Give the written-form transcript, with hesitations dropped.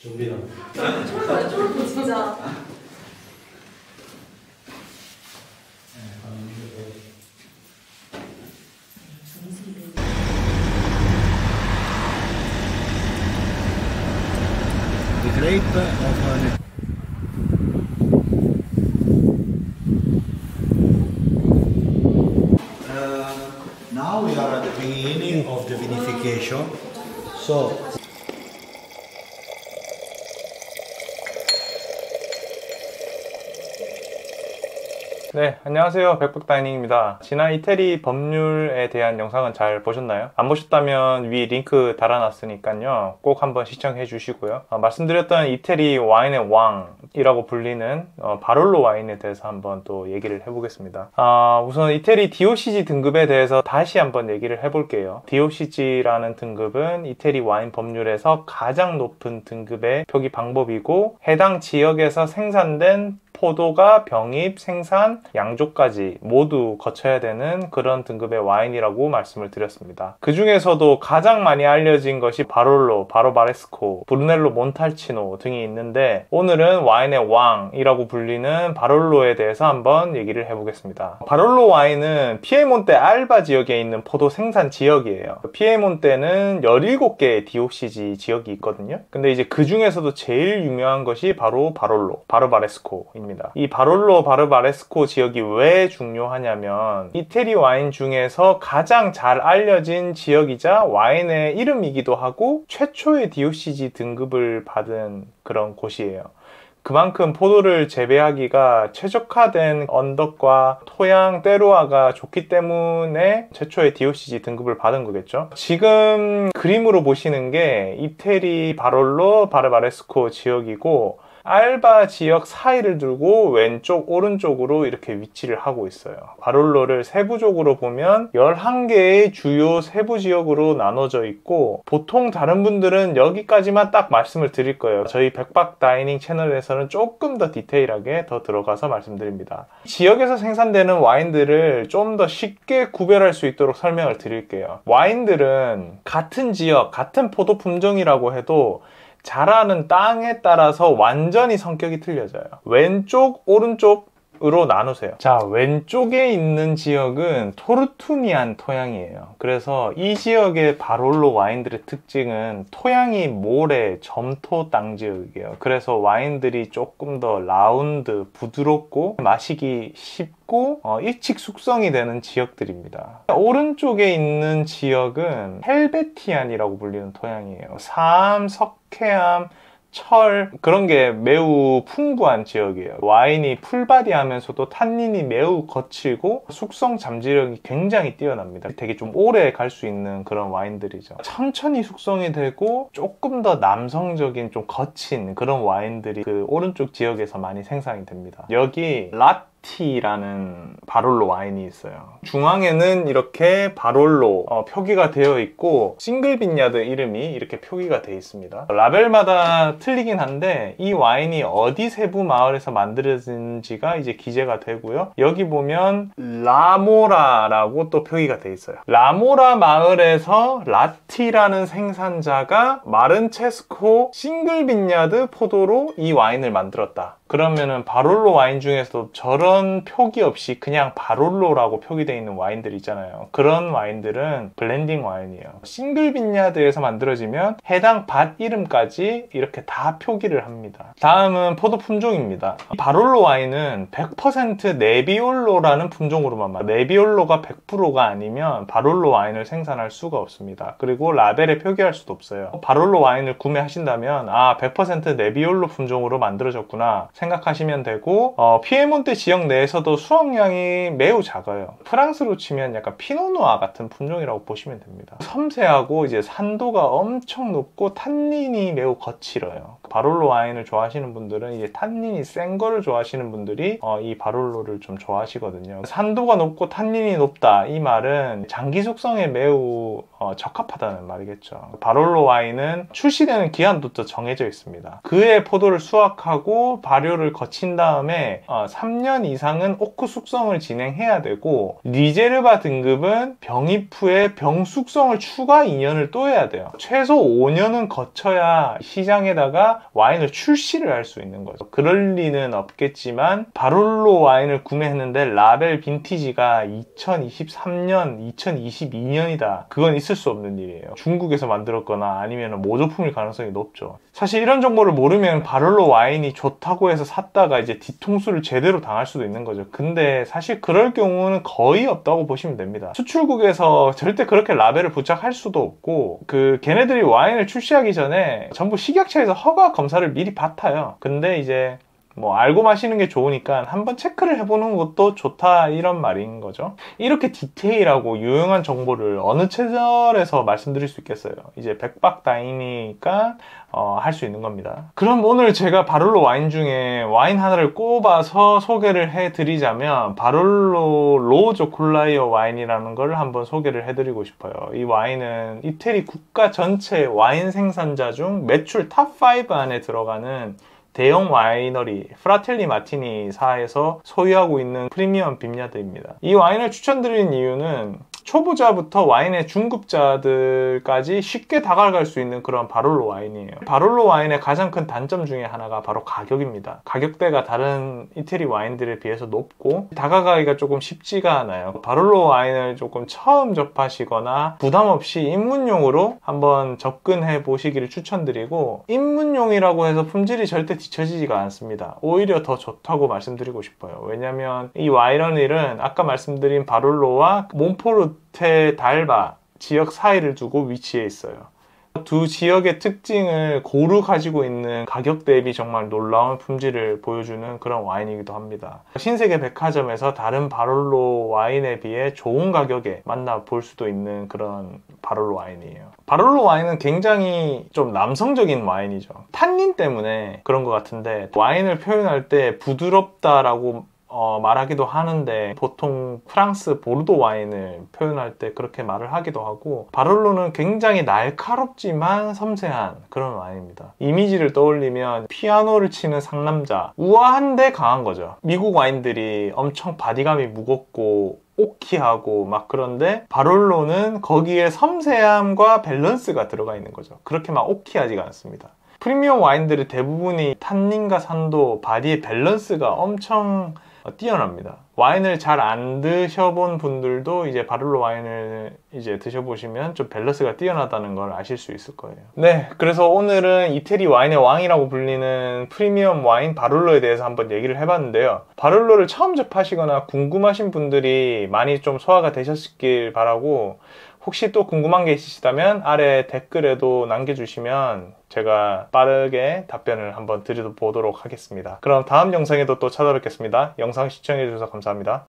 좀비다. 쫄보 진짜. The grape of now we are at the beginning of the vinification. So 네, 안녕하세요. 백북다이닝입니다. 지난 이태리 법률에 대한 영상은 잘 보셨나요? 안 보셨다면 위 링크 달아놨으니까요. 꼭 한번 시청해 주시고요. 말씀드렸던 이태리 와인의 왕이라고 불리는 바롤로 와인에 대해서 한번 또 얘기를 해보겠습니다. 우선 이태리 DOCG 등급에 대해서 다시 한번 얘기를 해볼게요. DOCG라는 등급은 이태리 와인 법률에서 가장 높은 등급의 표기 방법이고, 해당 지역에서 생산된 포도가 병입, 생산, 양조까지 모두 거쳐야 되는 그런 등급의 와인이라고 말씀을 드렸습니다. 그 중에서도 가장 많이 알려진 것이 바롤로, 바로바레스코, 브루넬로 몬탈치노 등이 있는데, 오늘은 와인의 왕이라고 불리는 바롤로에 대해서 한번 얘기를 해보겠습니다. 바롤로 와인은 피에몬테 알바 지역에 있는 포도 생산 지역이에요. 피에몬테는 17개의 DOCG 지역이 있거든요. 근데 이제 그 중에서도 제일 유명한 것이 바로 바롤로, 바로바레스코입니다. 이 바롤로 바르바레스코 지역이 왜 중요하냐면, 이태리 와인 중에서 가장 잘 알려진 지역이자 와인의 이름이기도 하고 최초의 DOCG 등급을 받은 그런 곳이에요. 그만큼 포도를 재배하기가 최적화된 언덕과 토양, 때루아가 좋기 때문에 최초의 DOCG 등급을 받은 거겠죠. 지금 그림으로 보시는 게 이태리 바롤로 바르바레스코 지역이고, 알바 지역 사이를 두고 왼쪽, 오른쪽으로 이렇게 위치를 하고 있어요. 바롤로를 세부적으로 보면 11개의 주요 세부 지역으로 나눠져 있고, 보통 다른 분들은 여기까지만 딱 말씀을 드릴 거예요. 저희 백박 다이닝 채널에서는 조금 더 디테일하게 더 들어가서 말씀드립니다. 지역에서 생산되는 와인들을 좀 더 쉽게 구별할 수 있도록 설명을 드릴게요. 와인들은 같은 지역, 같은 포도 품종이라고 해도 자라는 땅에 따라서 완전히 성격이 틀려져요. 왼쪽, 오른쪽으로 나누세요. 자, 왼쪽에 있는 지역은 토르투니안 토양이에요. 그래서 이 지역의 바롤로 와인들의 특징은 토양이 모래, 점토 땅 지역이에요. 그래서 와인들이 조금 더 라운드, 부드럽고 마시기 쉽고 일찍 숙성이 되는 지역들입니다. 오른쪽에 있는 지역은 헬베티안이라고 불리는 토양이에요. 삶, 석회암, 철, 그런 게 매우 풍부한 지역이에요. 와인이 풀바디하면서도 탄닌이 매우 거칠고 숙성 잠재력이 굉장히 뛰어납니다. 되게 좀 오래 갈 수 있는 그런 와인들이죠. 천천히 숙성이 되고 조금 더 남성적인 좀 거친 그런 와인들이 그 오른쪽 지역에서 많이 생산이 됩니다. 여기 라티라는 바롤로 와인이 있어요. 중앙에는 이렇게 바롤로 표기가 되어 있고, 싱글 빈야드 이름이 이렇게 표기가 되어 있습니다. 라벨마다 틀리긴 한데 이 와인이 어디 세부 마을에서 만들어진지가 이제 기재가 되고요. 여기 보면 라모라라고 또 표기가 되어 있어요. 라모라 마을에서 라티라는 생산자가 마른체스코 싱글 빈야드 포도로 이 와인을 만들었다. 그러면은 바롤로 와인 중에서도 저런 표기 없이 그냥 바롤로라고 표기되어 있는 와인들 있잖아요. 그런 와인들은 블렌딩 와인이에요. 싱글 빈야드에서 만들어지면 해당 밭 이름까지 이렇게 다 표기를 합니다. 다음은 포도 품종입니다. 바롤로 와인은 100% 네비올로라는 품종으로만 만들어요. 네비올로가 100%가 아니면 바롤로 와인을 생산할 수가 없습니다. 그리고 라벨에 표기할 수도 없어요. 바롤로 와인을 구매하신다면 100% 네비올로 품종으로 만들어졌구나 생각하시면 되고, 피에몬테 지역 내에서도 수확량이 매우 작아요. 프랑스로 치면 약간 피노누아 같은 품종이라고 보시면 됩니다. 섬세하고 이제 산도가 엄청 높고 탄닌이 매우 거칠어요. 바롤로 와인을 좋아하시는 분들은 이제 탄닌이 센 거를 좋아하시는 분들이 이 바롤로를 좀 좋아하시거든요. 산도가 높고 탄닌이 높다, 이 말은 장기 숙성에 매우 적합하다는 말이겠죠. 바롤로 와인은 출시되는 기한도 또 정해져 있습니다. 그해 포도를 수확하고 발효 발효를 거친 다음에 3년 이상은 오크 숙성을 진행해야 되고, 리제르바 등급은 병입 후에 병 숙성을 추가 2년을 또 해야 돼요. 최소 5년은 거쳐야 시장에다가 와인을 출시를 할 수 있는 거죠. 그럴 리는 없겠지만 바롤로 와인을 구매했는데 라벨 빈티지가 2023년, 2022년이다. 그건 있을 수 없는 일이에요. 중국에서 만들었거나 아니면 모조품일 가능성이 높죠. 사실 이런 정보를 모르면 바롤로 와인이 좋다고 해서 샀다가 이제 뒤통수를 제대로 당할 수도 있는 거죠. 근데 사실 그럴 경우는 거의 없다고 보시면 됩니다. 수출국에서 절대 그렇게 라벨을 부착할 수도 없고, 걔네들이 와인을 출시하기 전에 전부 식약처에서 허가 검사를 미리 받아요. 근데 이제 뭐 알고 마시는 게 좋으니까 한번 체크를 해보는 것도 좋다, 이런 말인 거죠. 이렇게 디테일하고 유용한 정보를 어느 채널에서 말씀드릴 수 있겠어요. 이제 백박다이니까 할 수 있는 겁니다. 그럼 오늘 제가 바롤로 와인 중에 와인 하나를 꼽아서 소개를 해드리자면 바롤로 로조콜라이오 와인이라는 걸 한번 소개를 해드리고 싶어요. 이 와인은 이태리 국가 전체 와인 생산자 중 매출 탑5 안에 들어가는 대형 와이너리 프라텔리 마티니사에서 소유하고 있는 프리미엄 빈야드입니다. 이 와인을 추천드리는 이유는 초보자부터 와인의 중급자들까지 쉽게 다가갈 수 있는 그런 바롤로 와인이에요. 바롤로 와인의 가장 큰 단점 중에 하나가 바로 가격입니다. 가격대가 다른 이태리 와인들에 비해서 높고 다가가기가 조금 쉽지가 않아요. 바롤로 와인을 조금 처음 접하시거나 부담 없이 입문용으로 한번 접근해 보시기를 추천드리고, 입문용이라고 해서 품질이 절대 뒤처지지가 않습니다. 오히려 더 좋다고 말씀드리고 싶어요. 왜냐면 이 와이너리는 아까 말씀드린 바롤로와 몬포르테 달바 지역 사이를 두고 위치해 있어요. 두 지역의 특징을 고루 가지고 있는 가격 대비 정말 놀라운 품질을 보여주는 그런 와인이기도 합니다. 신세계 백화점에서 다른 바롤로 와인에 비해 좋은 가격에 만나볼 수도 있는 그런 바롤로 와인이에요. 바롤로 와인은 굉장히 좀 남성적인 와인이죠. 탄닌 때문에 그런 것 같은데, 와인을 표현할 때 부드럽다라고 말하기도 하는데 보통 프랑스 보르도 와인을 표현할 때 그렇게 말을 하기도 하고, 바롤로는 굉장히 날카롭지만 섬세한 그런 와인입니다. 이미지를 떠올리면 피아노를 치는 상남자, 우아한데 강한 거죠. 미국 와인들이 엄청 바디감이 무겁고 오키하고 막 그런데 바롤로는 거기에 섬세함과 밸런스가 들어가 있는 거죠. 그렇게 막 오키하지가 않습니다. 프리미엄 와인들의 대부분이 탄닌과 산도, 바디의 밸런스가 엄청 뛰어납니다. 와인을 잘 안 드셔본 분들도 이제 바롤로 와인을 이제 드셔보시면 좀 밸런스가 뛰어나다는 걸 아실 수 있을 거예요. 네, 그래서 오늘은 이태리 와인의 왕이라고 불리는 프리미엄 와인 바롤로에 대해서 한번 얘기를 해봤는데요. 바롤로를 처음 접하시거나 궁금하신 분들이 많이 좀 소화가 되셨길 바라고, 혹시 또 궁금한 게 있으시다면 아래 댓글에도 남겨주시면 제가 빠르게 답변을 한번 드려보도록 하겠습니다. 그럼 다음 영상에도 또 찾아뵙겠습니다. 영상 시청해주셔서 감사합니다.